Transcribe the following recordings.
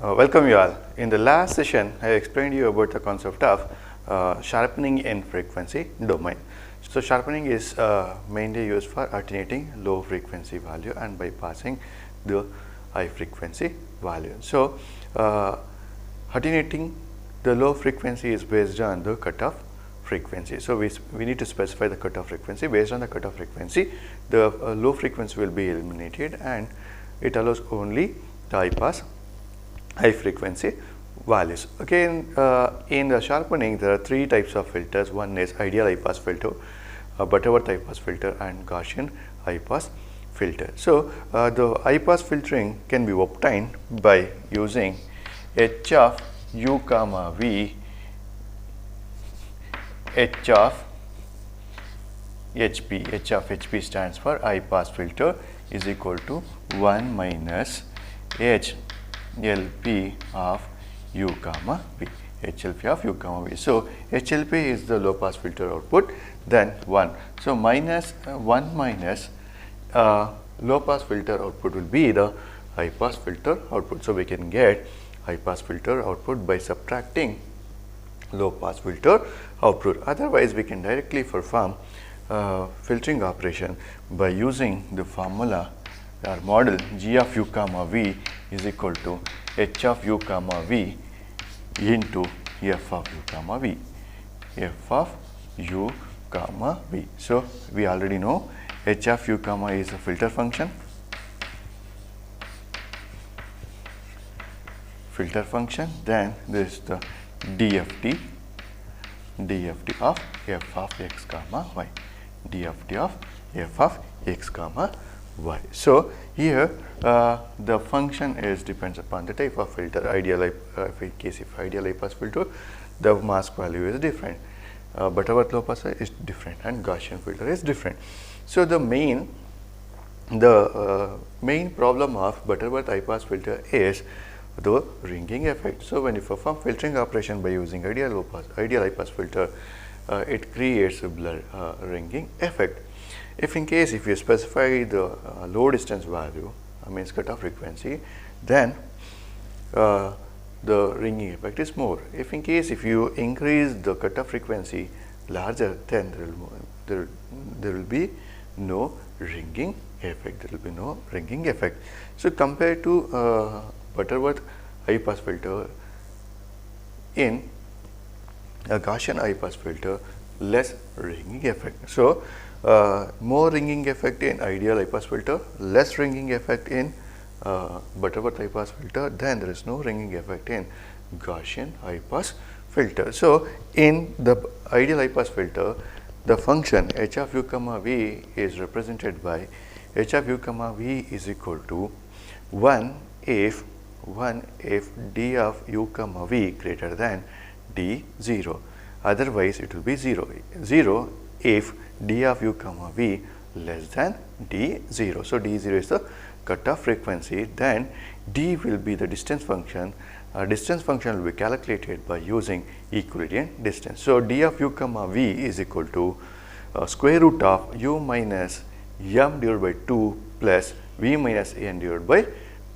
Welcome you all. In the last session, I explained you about the concept of sharpening in frequency domain. So sharpening is mainly used for attenuating low frequency value and bypassing the high frequency value. So attenuating the low frequency is based on the cutoff frequency. So we need to specify the cutoff frequency. Based on the cutoff frequency, the low frequency will be eliminated and it allows only the high pass high frequency values. Okay, in the sharpening there are three types of filters. One is ideal high pass filter, Butterworth high pass filter and Gaussian high pass filter. So the high pass filtering can be obtained by using h of u comma v, h of hp. H of hp stands for high pass filter is equal to 1 minus h LP of u comma v, HLP of u comma v. So HLP is the low pass filter output, then 1. So minus 1 minus low pass filter output will be the high pass filter output. So we can get high pass filter output by subtracting low pass filter output. Otherwise we can directly perform filtering operation by using the formula or model G of u comma v is equal to h of u comma v into f of u comma v, f of u comma v. So we already know h of u comma is a filter function, then this is the DFT of f of x comma y, DFT of f of x comma y. So here the function is depends upon the type of filter. Ideal if ideal high pass filter, the mask value is different, Butterworth low pass is different and Gaussian filter is different. So the main problem of Butterworth high pass filter is the ringing effect. So when you perform filtering operation by using ideal high pass filter, it creates a blur ringing effect. If in case if you specify the low distance value, means cutoff frequency, then the ringing effect is more. If in case if you increase the cutoff frequency larger, then there will be no ringing effect. So compared to Butterworth high pass filter, in a Gaussian high pass filter, less ringing effect. So more ringing effect in ideal high pass filter, less ringing effect in Butterworth high pass filter, then there is no ringing effect in Gaussian high pass filter. So in the ideal high pass filter, the function h of u comma v is represented by h of u comma v is equal to 1 if d of u comma v greater than d0. Otherwise it will be 0 if d of u comma v less than d0. So d0 is the cutoff frequency, then d will be the distance function. Distance function will be calculated by using equidistant distance. So d of u comma v is equal to square root of u minus m divided by 2 plus v minus n divided by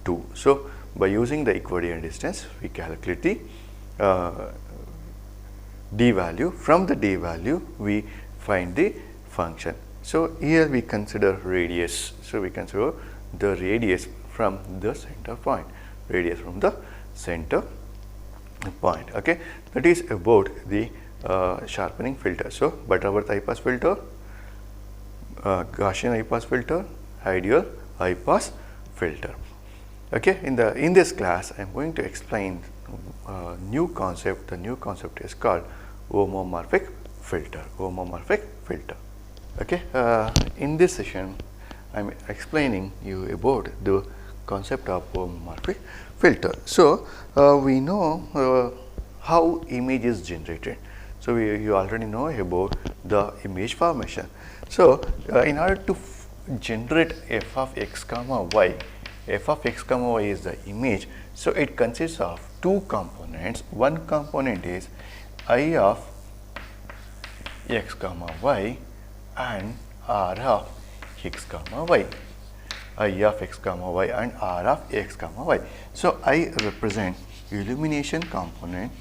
2. So by using the equidistant distance, we calculate the d value. From the d value, we find the function. So here we consider radius. So we consider the radius from the center point. Okay, that is about the sharpening filter. So Butterworth high pass filter, Gaussian high pass filter, ideal high pass filter. Okay, in this class I am going to explain a new concept. The new concept is called homomorphic filter. Okay, in this session I am explaining you about the concept of homomorphic filter. So we know how image is generated. So you already know about the image formation. So in order to generate f of x comma y, f of x comma y is the image. So it consists of two components. One component is I of x comma y and r of x comma y. I of x comma y and R of x comma y. So I represent illumination component,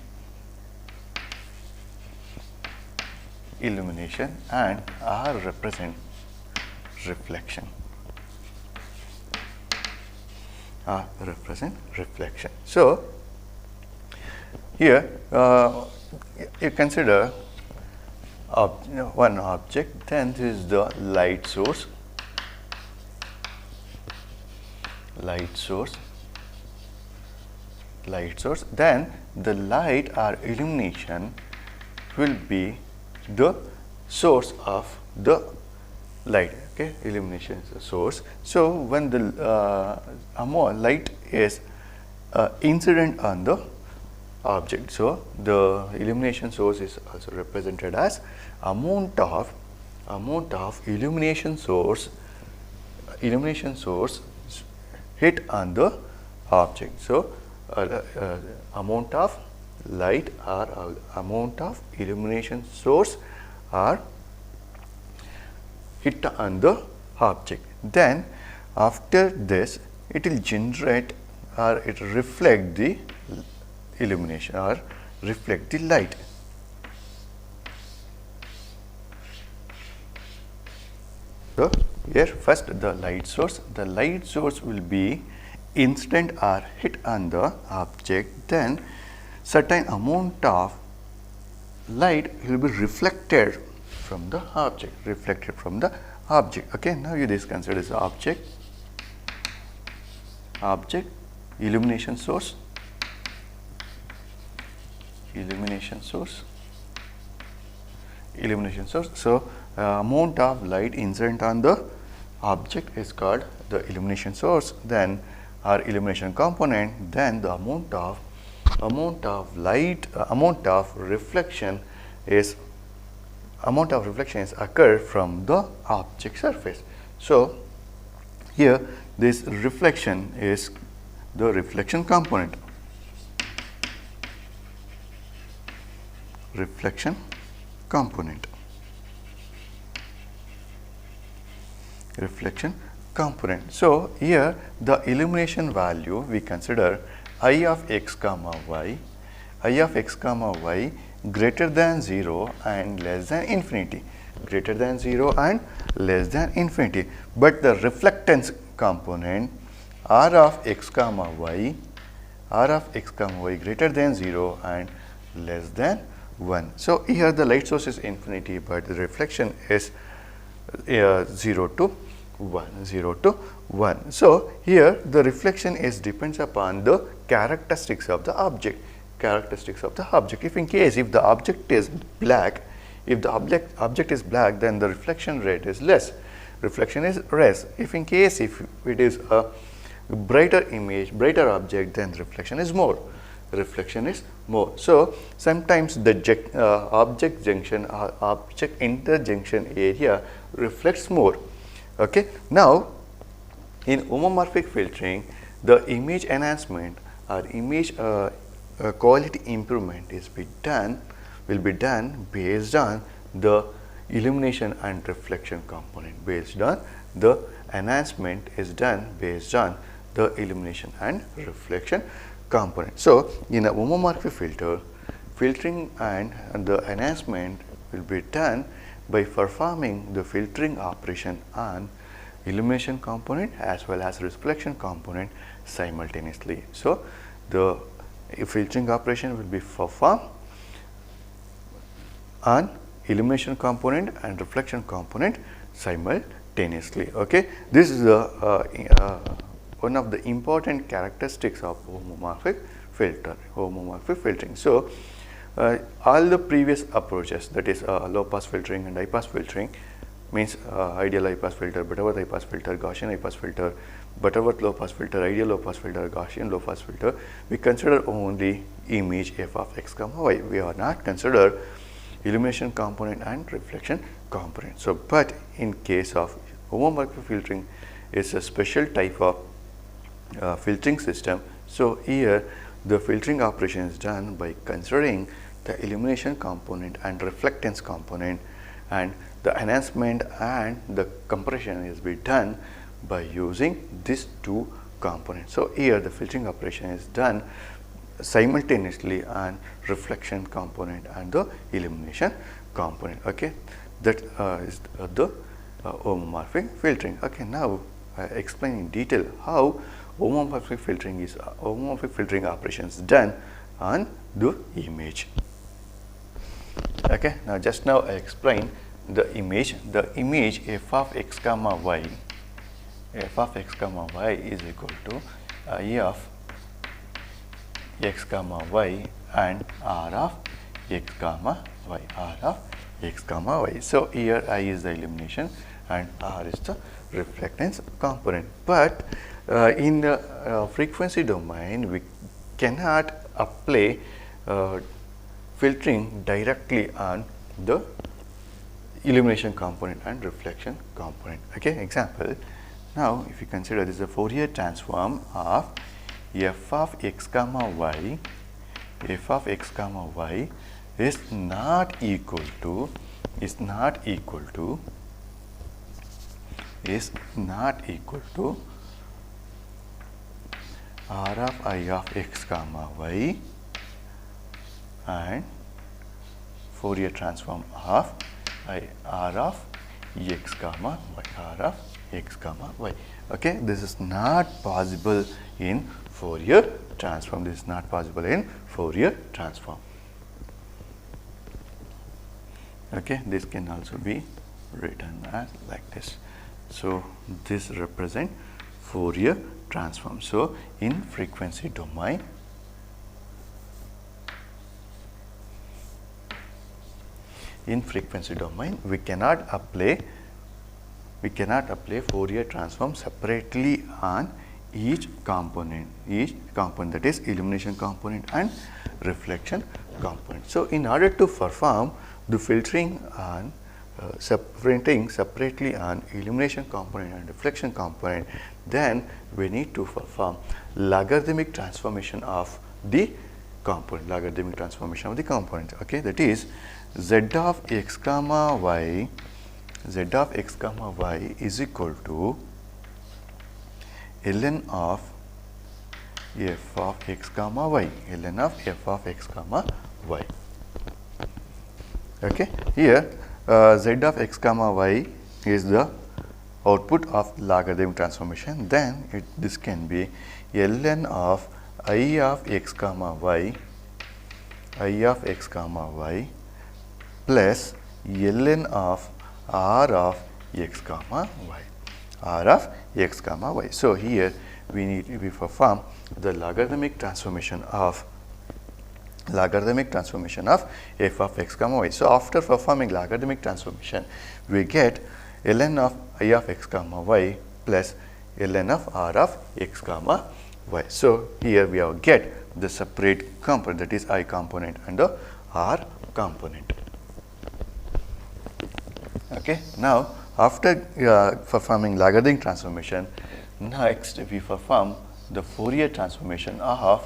illumination, and R represent reflection. R represent reflection. So here you consider one object, then this is the light source, then the light or illumination will be the source of the light. Okay, illumination is the source. So when the light is incident on the object, so the illumination source is also represented as amount of illumination source hit on the object. So amount of light or amount of illumination source are hit on the object. Then after this it will generate or it reflect the illumination or reflect the light. So here first the light source will be incident or hit on the object, then certain amount of light will be reflected from the object, Okay, now you just consider this object, illumination source, So amount of light incident on the object is called the illumination source, then our illumination component, then the amount of reflection is occurred from the object surface. So here this reflection is the reflection component. So here the illumination value we consider I of x comma y greater than 0 and less than infinity, but the reflectance component R of x comma y greater than 0 and less than 1. So here the light source is infinity, but the reflection is 0 to 1. So here the reflection depends upon the characteristics of the object. If in case if the object is black, then the reflection rate is less. If in case if it is a brighter object, then reflection is more. So sometimes the object interjunction area reflects more. Okay. Now in homomorphic filtering, the image enhancement or image quality improvement will be done based on the illumination and reflection component. The enhancement is done based on the illumination and reflection component. So in a homomorphic filter, filtering and the enhancement will be done by performing the filtering operation on illumination component as well as reflection component simultaneously. So the filtering operation will be performed on illumination component and reflection component simultaneously. Okay, this is the one of the important characteristics of homomorphic filtering. So all the previous approaches, that is low pass filtering and high pass filtering, means ideal high pass filter, Butterworth high pass filter, Gaussian high pass filter, Butterworth low pass filter, ideal low pass filter, Gaussian low pass filter, we consider only image f of x comma y. We are not consider illumination component and reflection component. So but in case of homomorphic filtering, it's a special type of filtering system. So here the filtering operation is done by considering the illumination component and reflectance component, and the enhancement and the compression is be done by using these two components. So, here the filtering operation is done simultaneously on reflection component and the illumination component. Okay, that is the homomorphic filtering. Okay, now explain in detail how homomorphic filtering operations done on the image. Okay, now just now I explained the image f of x comma y is equal to I of x comma y and r of x comma y. So, here I is the illumination and r is the reflectance component, but in the frequency domain we cannot apply filtering directly on the illumination component and reflection component. Okay, example, now if you consider this is a Fourier transform of f of x comma y is not equal to r of I of x comma y and Fourier transform of r of x comma y. Okay, this is not possible in Fourier transform. Okay, this can also be written as like this. So, this represent Fourier transform. So, in frequency domain, we cannot apply Fourier transform separately on each component, that is illumination component and reflection component. So, in order to perform the filtering on separately on illumination component and reflection component, then we need to perform logarithmic transformation of the component. Okay, that is z of x comma y is equal to ln of f of x comma y. Okay, here z of x comma y is the output of logarithmic transformation, then this can be ln of I of x comma y plus ln of r of x comma y. So, here we perform the logarithmic transformation of f of x comma y. So, after performing logarithmic transformation, we get ln of I of x comma y plus ln of r of x comma y. So, here we have get the separate component, that is I component and the r component. Okay. Now, after performing logarithmic transformation, next we perform the Fourier transformation of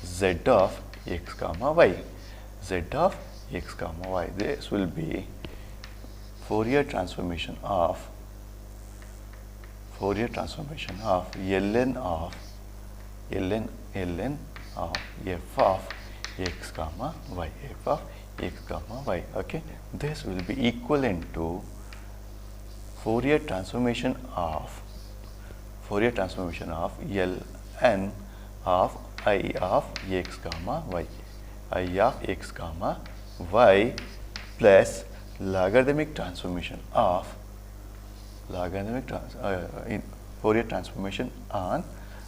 z of x comma y. This will be Fourier transformation of ln of f of x comma y. Okay, this will be equivalent to Fourier transformation of ln of I of x comma y plus logarithmic transformation of Fourier transformation on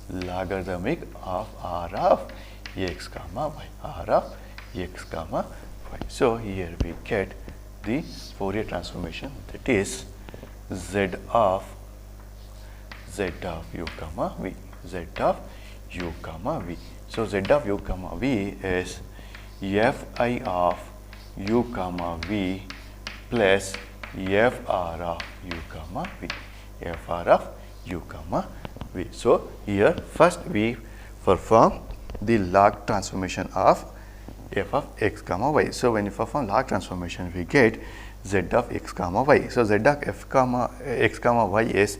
logarithmic of r of x comma y. So, here we get the Fourier transformation, that is z of u comma v. So, z of u comma v is fi of u comma v plus fr of u comma v. So, here first we perform the log transformation of f of x comma y. So, when you perform log transformation, we get z of x comma y. So, z of x comma y is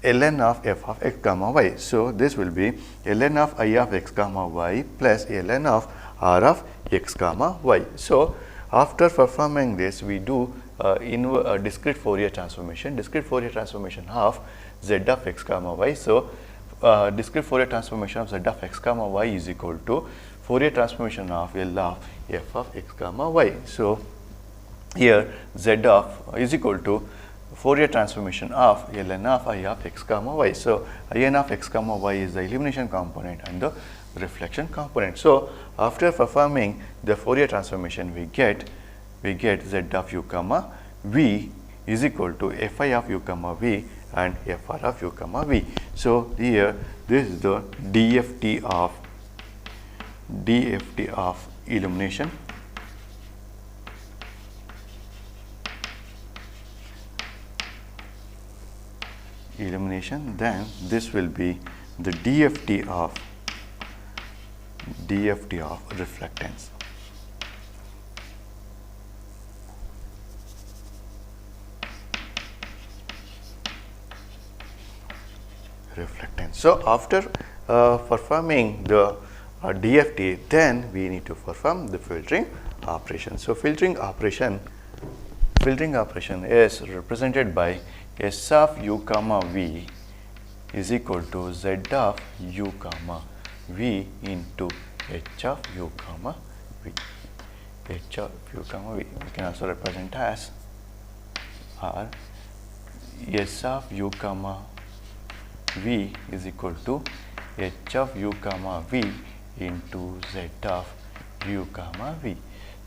ln of f of x comma y. So, this will be ln of I of x comma y plus ln of r of x comma y. So, after performing this, we do discrete Fourier transformation. Discrete Fourier transformation of z of x comma y. So, discrete Fourier transformation of z of x comma y is equal to Fourier transformation of L of f of x comma y. So, here z of is equal to Fourier transformation of ln of I of x comma y. So, ln of x comma y is the illumination component and the reflection component. So, after performing the Fourier transformation, we get z of u comma v is equal to fi of u comma v and fr of u comma v. So, here this is the DFT of illumination. Then this will be the DFT of reflectance. So, after performing the DFT, then we need to perform the filtering operation. So, filtering operation is represented by S of u comma v is equal to z of u comma v into h of u comma v. H of u comma v we can also represent as r S of u comma v is equal to h of u comma v into z of u comma v.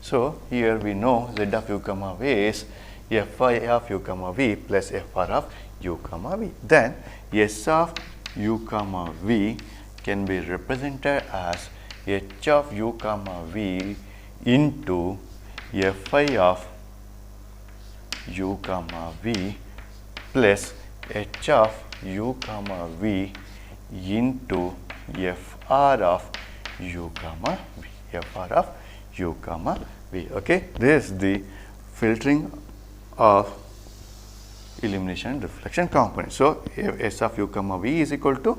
So, here we know z of u comma v is fi of u comma v plus fr of u comma v. Then S of u comma v can be represented as h of u comma v into fi of u comma v plus h of u comma v into fr of u comma v. Fr of u comma v. Okay, this is the filtering of illumination reflection component. So, S of u comma v is equal to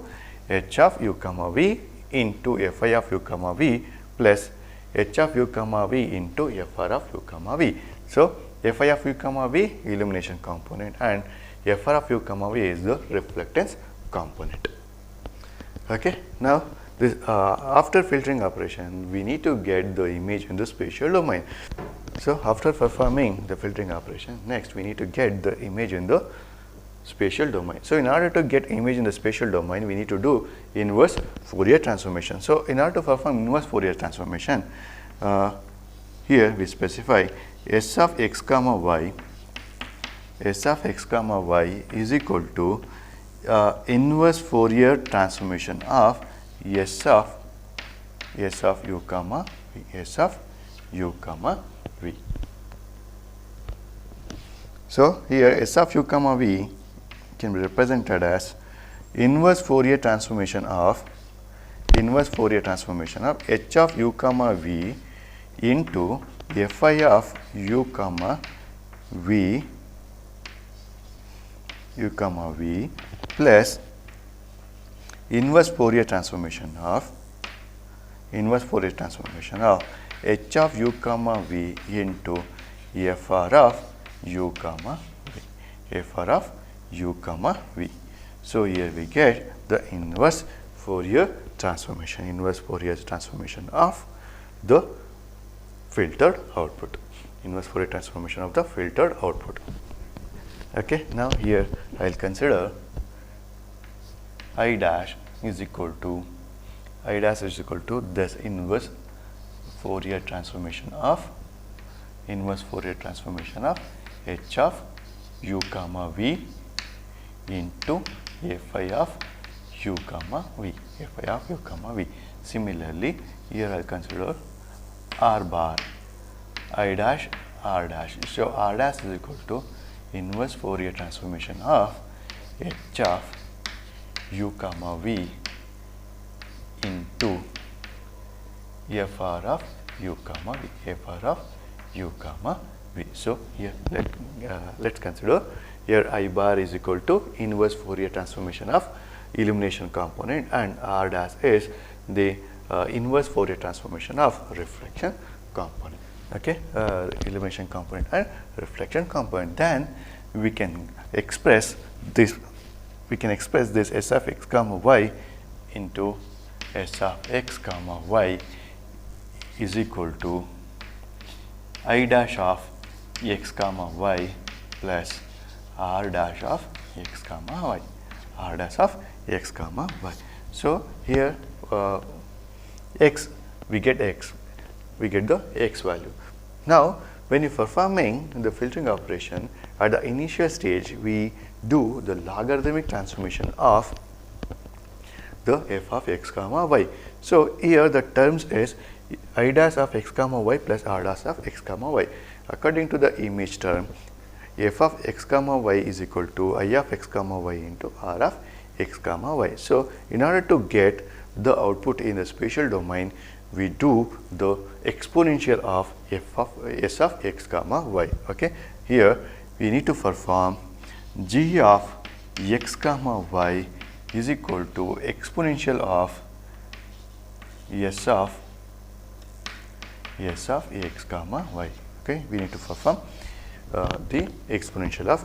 h of u comma v into fi of u comma v plus h of u comma v into fr of u comma v. So, fi of u comma v illumination component and fr of u comma v is the reflectance component. Okay. Now, this after filtering operation, we need to get the image in the spatial domain. So, after performing the filtering operation, next we need to get the image in the spatial domain. So, in order to get image in the spatial domain, we need to do inverse Fourier transformation. So, in order to perform inverse Fourier transformation, here we specify S of x comma y is equal to inverse Fourier transformation of S of u comma v. So, here S of u comma v can be represented as inverse Fourier transformation of h of u comma v into fi of u comma v plus inverse Fourier transformation of h of u comma v into fr of u comma v. So, here we get the inverse Fourier transformation of the filtered output. Okay. Now, here I will consider I dash is equal to this inverse Fourier transformation of h of u comma v into fi of u comma v. Similarly, here I will consider r bar I dash r dash. So, r dash is equal to inverse Fourier transformation of h of u comma v into fr of u comma V. So here let's consider here I bar is equal to inverse Fourier transformation of illumination component, and R dash is the inverse Fourier transformation of reflection component. Okay, illumination component and reflection component. Then we can express this. We can express this S of x comma y into S of x comma y is equal to I dash of x comma y plus R dash of x comma y. R dash of x comma y. So here x, we get x, we get the x value. Now when you performing the filtering operation at the initial stage, we do the logarithmic transformation of the f of x comma y. So here the terms is I dash of x comma y plus R dash of x comma y. According to the image term, f of x comma y is equal to I of x comma y into R of x comma y. So in order to get the output in the spatial domain, we do the exponential of f of s of x comma y. Okay, here we need to perform g of x comma y is equal to exponential of s of x comma y. Okay, we need to perform the exponential of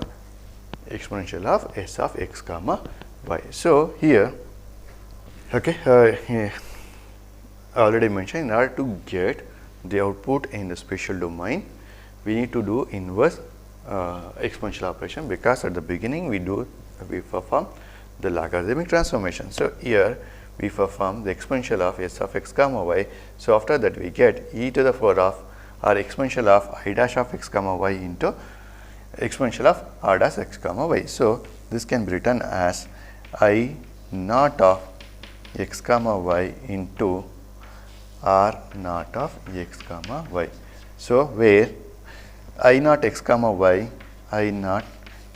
s of x comma y. So here, okay, I already mentioned, in order to get the output in the spatial domain, we need to do inverse exponential operation, because at the beginning we perform the logarithmic transformation. So here we perform the exponential of s of x comma y. So after that we get e to the power of or exponential of I dash of x comma y into exponential of R dash x comma y. So this can be written as I naught of x comma y into R naught of x comma y. So where I naught x comma y, I naught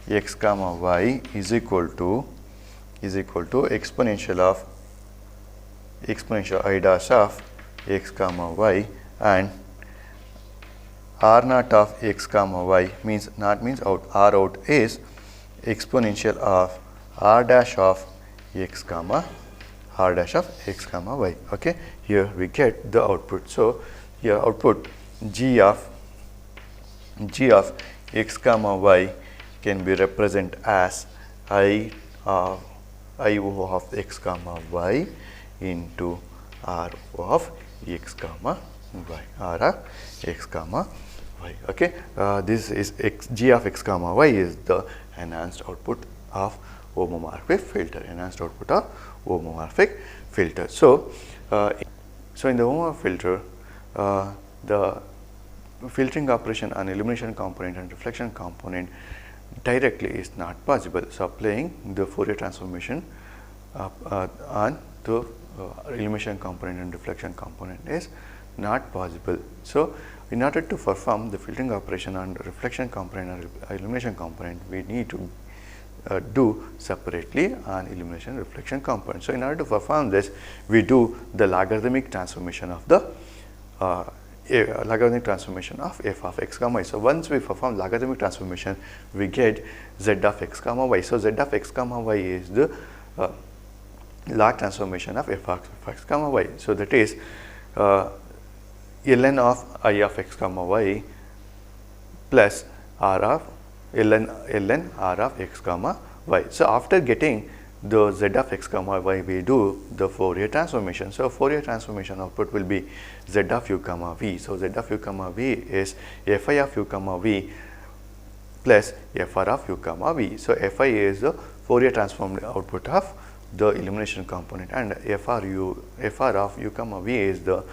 x comma y is equal to exponential I dash of x comma y, and R naught of x comma y means naught means out, R out is exponential of R dash of x comma y. Okay, here we get the output. So here output g of x comma y can be represented as I of x comma y into R of x comma y, R of x comma y. Okay, this is g of x comma y is the enhanced output of homomorphic filter. So in the homomorphic filter, the filtering operation on illumination component and reflection component directly is not possible. So applying the Fourier transformation on the illumination component and reflection component is not possible. So in order to perform the filtering operation on reflection component and illumination component, we need to do separately on illumination reflection component. So in order to perform this, we do the logarithmic transformation of the logarithmic transformation of f of x comma y. So once we perform logarithmic transformation, we get z of x comma y. So z of x comma y is the log transformation of f of x comma y. So that is ln of I of x comma y plus r of ln r of x comma y. So after getting the z of x comma y, we do the Fourier transformation. So Fourier transformation output will be z of u comma v. So z of u comma v is fi of u comma v plus fr of u comma v. So fi is the Fourier transformed output of the illumination component, and fr of u comma v is the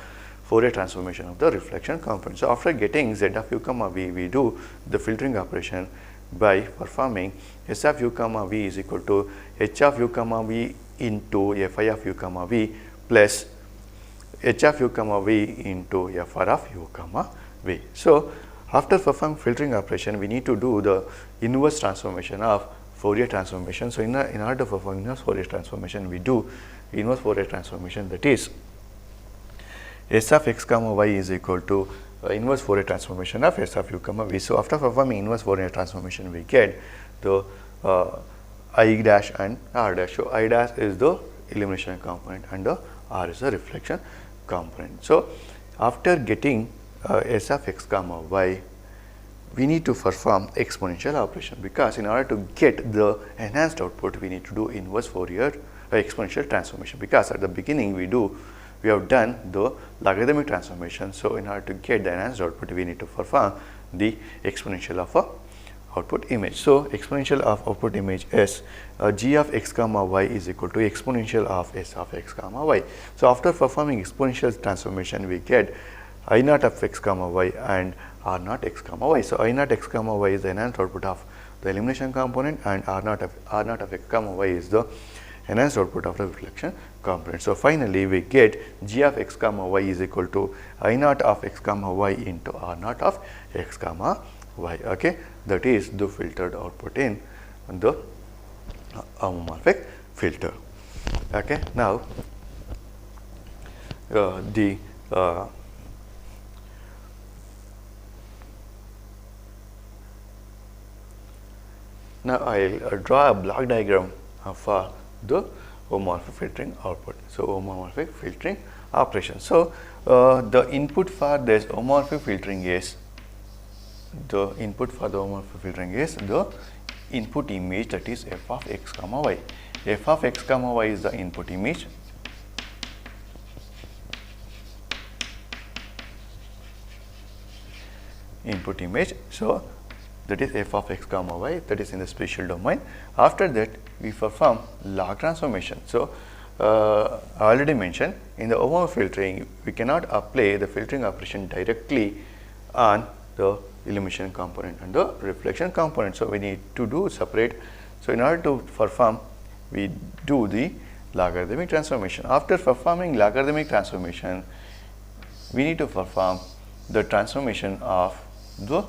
Fourier transformation of the reflection component. So after getting z of u comma v, we do the filtering operation by performing s of u comma v is equal to h of u comma v into fi of u comma v plus h of u comma v into fr of u comma v. So after performing filtering operation, we need to do the inverse transformation of Fourier transformation. So in order to perform inverse Fourier transformation, we do inverse Fourier transformation, that is s of x comma y is equal to inverse Fourier transformation of S of u comma v. So after performing inverse Fourier transformation, we get the I dash and R dash. So I dash is the illumination component and the R is the reflection component. So after getting S of x comma y, we need to perform exponential operation, because in order to get the enhanced output, we need to do inverse Fourier exponential transformation, because at the beginning we have done the logarithmic transformation. So in order to get the enhanced output, we need to perform the exponential of a output image. So exponential of output image is g of x comma y is equal to exponential of s of x comma y. So after performing exponential transformation, we get I naught of x comma y and R naught x comma y. So I naught x comma y is the enhanced output of the elimination component, and R naught of x comma y is the enhanced output of the reflection component. So finally we get g of x comma y is equal to I naught of x comma y into R naught of x comma y. Okay, that is the filtered output in the homomorphic filter. Okay, now now I will draw a block diagram for the homomorphic filtering output. So homomorphic filtering operation. So the input for this homomorphic filtering is the input image, that is f of x comma y. F of x comma y is the input image. So that is f of x comma y, that is in the spatial domain. After that we perform log transformation. So I already mentioned, in the homomorphic filtering we cannot apply the filtering operation directly on the illumination component and the reflection component. So we need to do separate. So in order to perform, we do the logarithmic transformation. After performing logarithmic transformation, we need to perform the transformation of the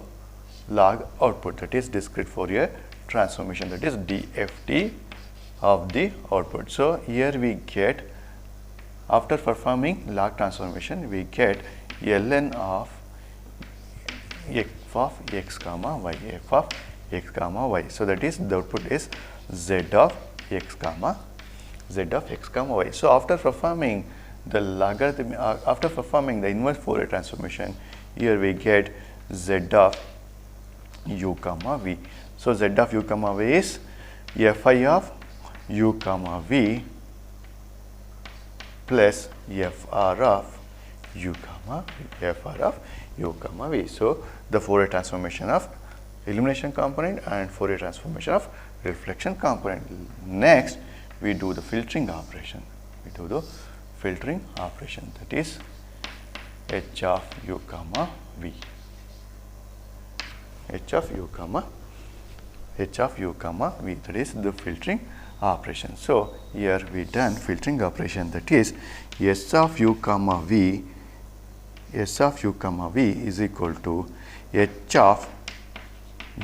log output, that is discrete Fourier transformation, that is DFT of the output. So here we get, after performing log transformation, we get ln of f of x comma y, f of x comma y. So that is the output is z of x comma y. So after performing the logarithm, after performing the inverse Fourier transformation, here we get z of u comma v. So z of u comma v is fi of u comma v plus fr of u comma v. So the Fourier transformation of illumination component and Fourier transformation of reflection component. Next we do the filtering operation. That is h of u comma v. That is the filtering operation. So here we done filtering operation, that is s of u comma v is equal to h of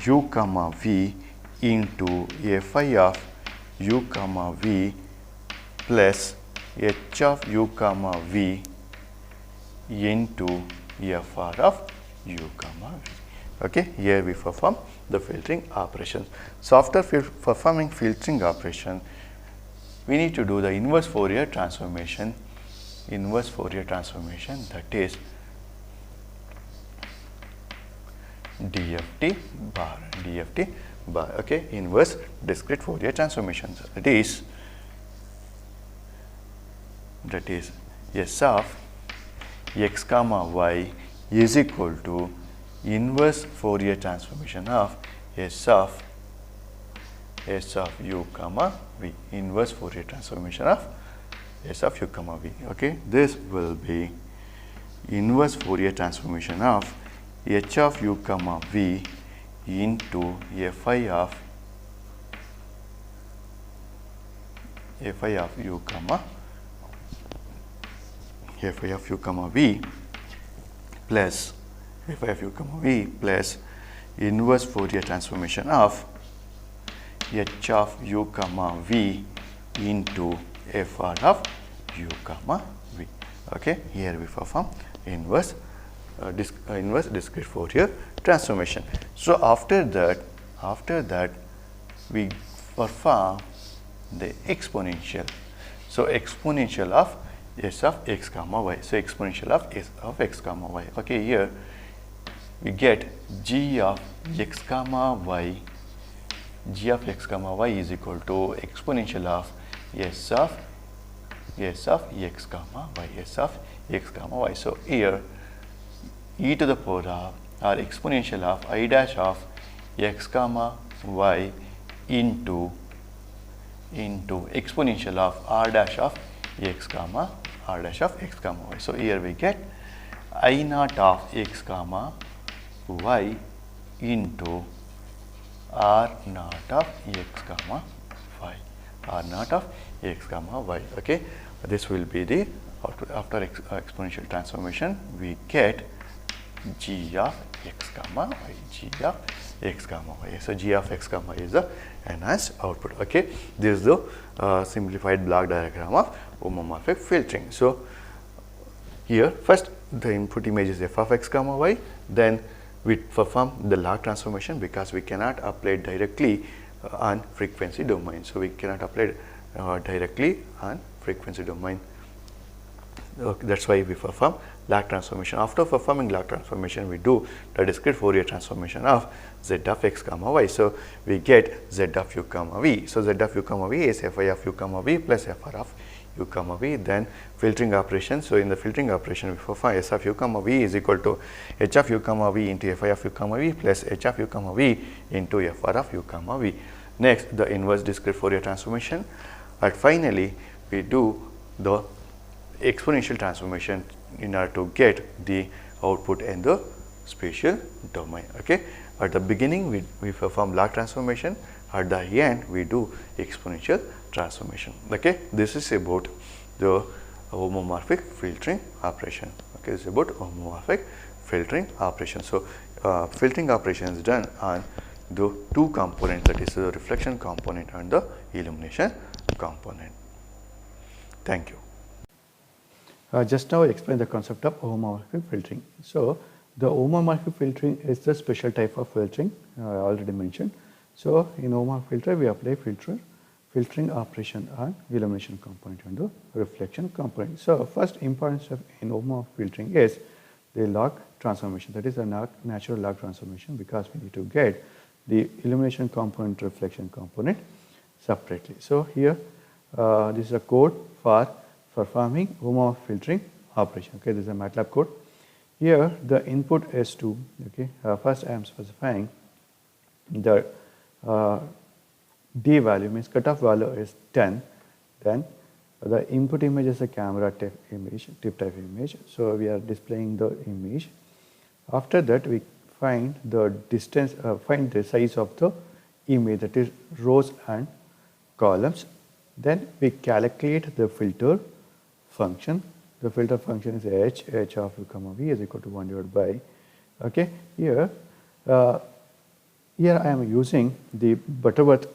u comma v into fi of u comma v plus h of u comma v into fr of u comma v. Okay, here we perform the filtering operation. So after performing filtering operation, we need to do the inverse Fourier transformation. That is DFT bar. Okay, inverse discrete Fourier transformation. That is s of x comma y is equal to inverse Fourier transformation of s of u comma v. Inverse Fourier transformation of s of u comma v. Okay, this will be inverse Fourier transformation of h of u comma v into fi of u comma v plus inverse Fourier transformation of h of u comma v into fr of u comma v. Okay, here we perform inverse inverse discrete Fourier transformation. So after that we perform the exponential. So exponential of s of x comma y. So exponential of s of x comma y. Okay, here we get g of x comma y. G of x comma y is equal to exponential of s of x comma y. S of x comma y. So here e to the power of or exponential of I dash of x comma y into exponential of r dash of x comma y. So here we get I naught of x comma y into r naught of x comma y. R naught of x comma y. Okay, this will be the after exponential transformation we get g of x comma y. G of x comma y. So g of x comma y is the enhanced output. Okay, this is the simplified block diagram of homomorphic filtering. So here first the input image is f of x comma y, then we perform the log transformation because we cannot apply directly on frequency domain. So we cannot apply directly on frequency domain. Okay, that's why we perform log transformation. After performing log transformation, we do the discrete Fourier transformation of z of x comma y. So we get z of u comma v. So z of u comma v is fi of u comma v plus fr of u comma v. Then filtering operation. So in the filtering operation, we perform s of u comma v is equal to h of u comma v into fi of u comma v plus h of u comma v into fr of u comma v. Next, the inverse discrete Fourier transformation. And finally, we do the exponential transformation in order to get the output in the spatial domain. Okay, at the beginning we perform log transformation, at the end we do exponential transformation. Okay, this is about the homomorphic filtering operation. Okay, this is about homomorphic filtering operation. So filtering operation is done on the two components, that is the reflection component and the illumination component. Thank you. Just now I explained the concept of homomorphic filtering. So the homomorphic filtering is the special type of filtering I already mentioned. So in homomorphic filter we apply filtering operation on illumination component and the reflection component. So first importance of in homomorphic filtering is the log transformation, that is a natural log transformation, because we need to get the illumination component, reflection component separately. So here this is a code for performing homomorphic filtering operation. Okay, this is a Matlab code. Here the input is 2. Okay, first I am specifying the D value, means cutoff value is 10. Then the input image is a camera tip type image. So we are displaying the image. After that we find the distance, find the size of the image, that is rows and columns. Then we calculate the filter function. The filter function is h of u comma v is equal to 1 divided by, okay, here I am using the Butterworth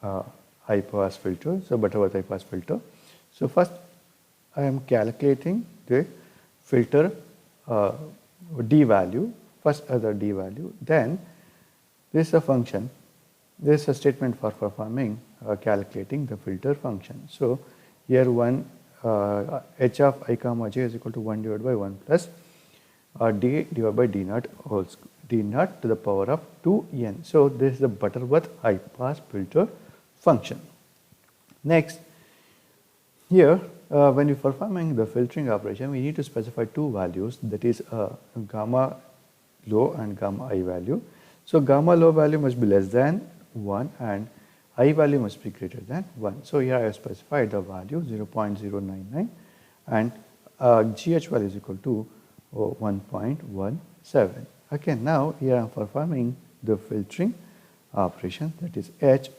high pass filter. So Butterworth high pass filter. So first I am calculating the filter d value, first other d value, then this is a function, this is a statement for performing calculating the filter function. So here one h of I comma j is equal to 1 divided by 1 plus d divided by d naught to the power of 2n. So this is the Butterworth high pass filter function. Next, here when you are performing the filtering operation, we need to specify two values, that is gamma low and gamma I value. So gamma low value must be less than 1 and I value must be greater than 1. So here I have specified the value 0.099 and GH value is equal to 1.17. Okay, now here I am performing the filtering operation, that is H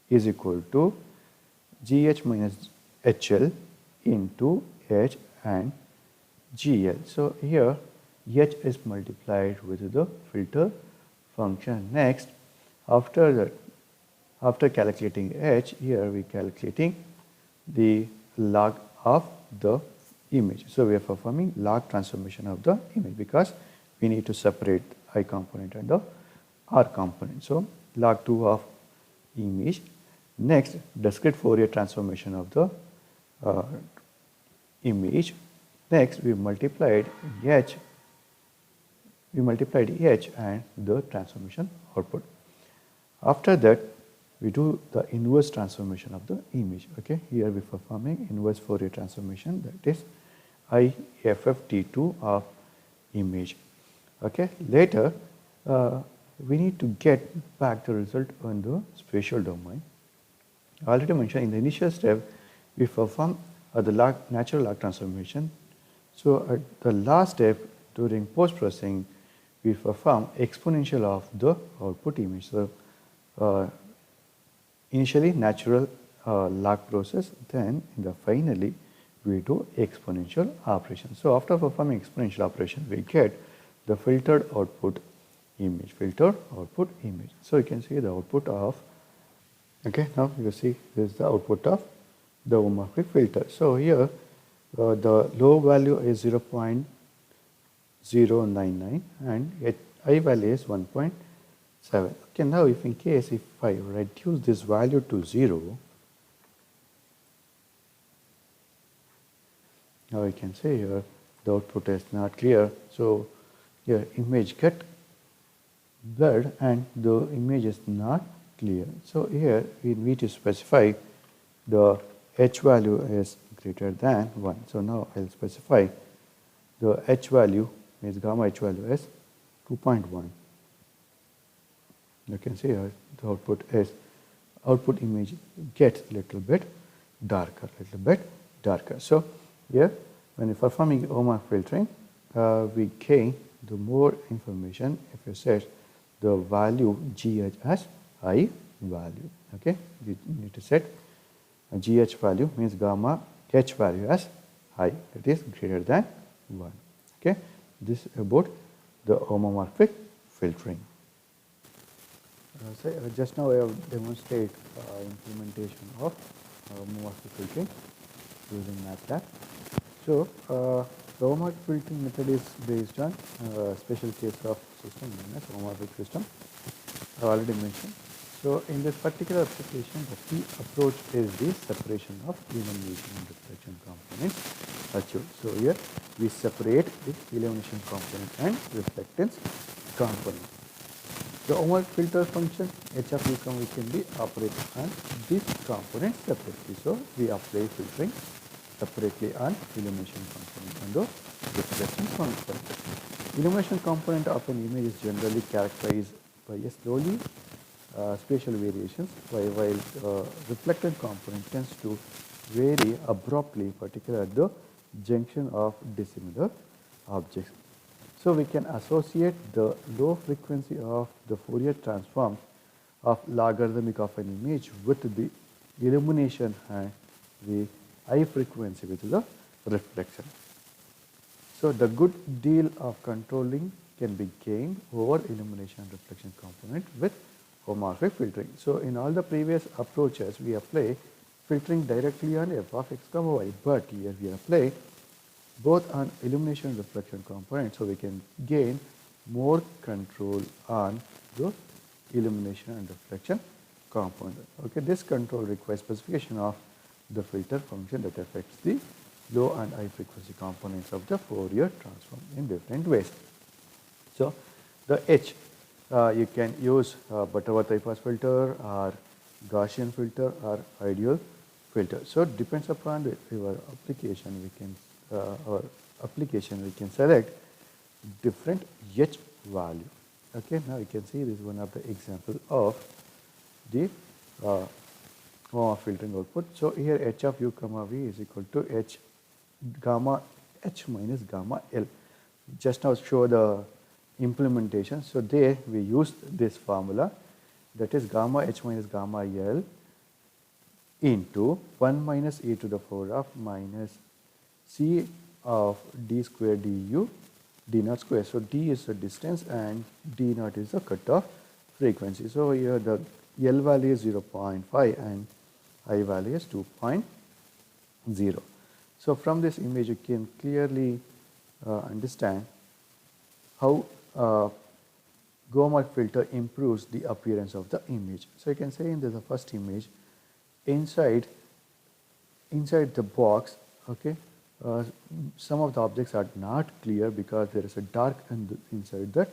is equal to GH minus HL into H and GL. So here H is multiplied with the filter function. Next, after calculating H, here we calculating the log of the image. So we are performing log transformation of the image because we need to separate I component and the R component. So log 2 of image. Next, discrete Fourier transformation of the image. Next, we multiplied H and the transformation output. After that, we do the inverse transformation of the image. Okay, here we are performing inverse Fourier transformation, that is IFFT2 of image. Okay, later we need to get back the result on the spatial domain. I already mentioned in the initial step we perform the natural log transformation. So at the last step during post processing we perform exponential of the output image. So initially natural log process, then in the finally we do exponential operation. So after performing exponential operation we get the filtered output image, So you can see the output of, okay, now you see this is the output of the homomorphic filter. So here the low value is 0.099 and I value is 1.7. Okay, now if in case if I reduce this value to 0, now you can see here the output is not clear. So here image get blurred and the image is not clear. So here we need to specify the H value is greater than 1. So now I'll specify the H value, means gamma H value is 2.1. You can see here the output image gets a little bit darker. So here when you're performing homomorphic filtering, we gain the more information if you set the value GH as I value. Okay, we need to set a GH value, means gamma H value as I, that is greater than 1. Okay, this is about the homomorphic filtering. So just now I have demonstrated implementation of homomorphic filtering using Matlab. So the homomorphic filtering method is based on special case of system known as homomorphic system. I already mentioned. So in this particular application, the key approach is the separation of illumination and reflection components achieved. So here we separate the illumination component and reflectance component. The homomorphic filter function H of U comma V can be operated on this component separately. So we apply filtering separately on illumination component and the reflection component. Illumination component of an image is generally characterized by a slowly spatial variations, while reflected component tends to vary abruptly, particularly at the junction of dissimilar objects. So we can associate the low frequency of the Fourier transform of logarithmic of an image with the illumination and the high frequency with the reflection. So the good deal of controlling can be gained over illumination and reflection component with homomorphic filtering. So in all the previous approaches we apply filtering directly on f of x comma y, but here we apply both on illumination and reflection component, so we can gain more control on the illumination and reflection component. Okay, this control requires specification of the filter function that affects the low and high frequency components of the Fourier transform in different ways. So the H, you can use Butterworth high pass filter or Gaussian filter or ideal filter. So it depends upon your application. We can select different H value. Okay, now you can see this is one of the example of the homomorphic filtering output. So here H of U comma V is equal to H gamma H minus gamma L. Just now show the implementation. So there we used this formula, that is gamma H minus gamma L into 1 minus e to the power of minus c of d square du d naught square. So d is the distance and d naught is the cutoff frequency. So here the L value is 0.5 and I value is 2.0. So from this image you can clearly understand how homomorphic filter improves the appearance of the image. So you can say in the first image, inside the box, okay, some of the objects are not clear because there is a dark inside that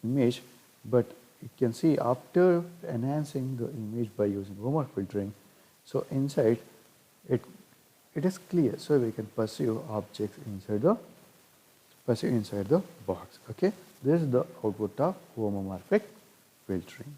image, but you can see after enhancing the image by using homomorphic filtering, so inside it is clear, so we can perceive objects inside the box. Okay, this is the output of homomorphic filtering.